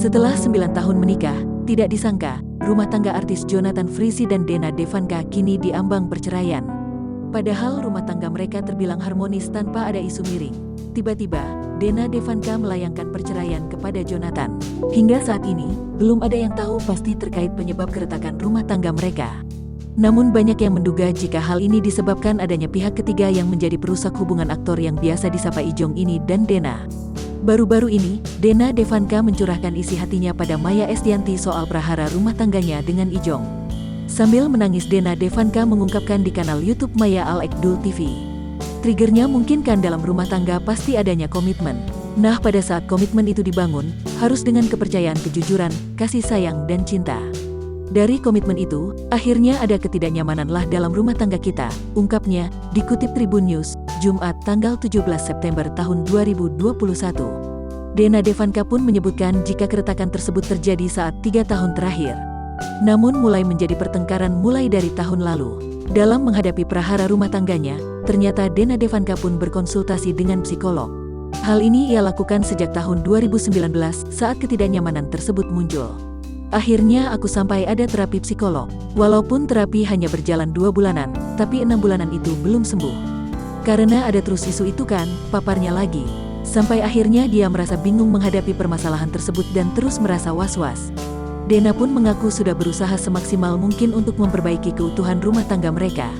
Setelah 9 tahun menikah, tidak disangka, rumah tangga artis Jonathan Frizzy dan Dena Devanka kini diambang perceraian. Padahal rumah tangga mereka terbilang harmonis tanpa ada isu miring. Tiba-tiba, Dena Devanka melayangkan perceraian kepada Jonathan. Hingga saat ini, belum ada yang tahu pasti terkait penyebab keretakan rumah tangga mereka. Namun banyak yang menduga jika hal ini disebabkan adanya pihak ketiga yang menjadi perusak hubungan aktor yang biasa disapa Ijong ini dan Dena. Baru-baru ini, Dena Devanka mencurahkan isi hatinya pada Maya Estianty soal prahara rumah tangganya dengan Ijong. Sambil menangis, Dena Devanka mengungkapkan di kanal YouTube Maya Al Ekdul TV. Triggernya mungkin kan dalam rumah tangga pasti adanya komitmen. Nah, pada saat komitmen itu dibangun, harus dengan kepercayaan, kejujuran, kasih sayang, dan cinta. Dari komitmen itu, akhirnya ada ketidaknyamananlah dalam rumah tangga kita, ungkapnya, dikutip Tribun News, Jumat tanggal 17 September tahun 2021. Dena Devanka pun menyebutkan jika keretakan tersebut terjadi saat 3 tahun terakhir. Namun mulai menjadi pertengkaran mulai dari tahun lalu. Dalam menghadapi prahara rumah tangganya, ternyata Dena Devanka pun berkonsultasi dengan psikolog. Hal ini ia lakukan sejak tahun 2019 saat ketidaknyamanan tersebut muncul. Akhirnya aku sampai ada terapi psikolog. Walaupun terapi hanya berjalan 2 bulanan, tapi 6 bulanan itu belum sembuh. Karena ada terus isu itu kan, paparnya lagi. Sampai akhirnya dia merasa bingung menghadapi permasalahan tersebut dan terus merasa was-was. Dena pun mengaku sudah berusaha semaksimal mungkin untuk memperbaiki keutuhan rumah tangga mereka.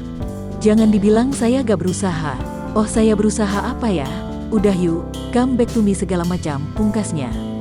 Jangan dibilang saya gak berusaha. Oh, saya berusaha apa ya? Udah yuk, come back to me segala macam, pungkasnya.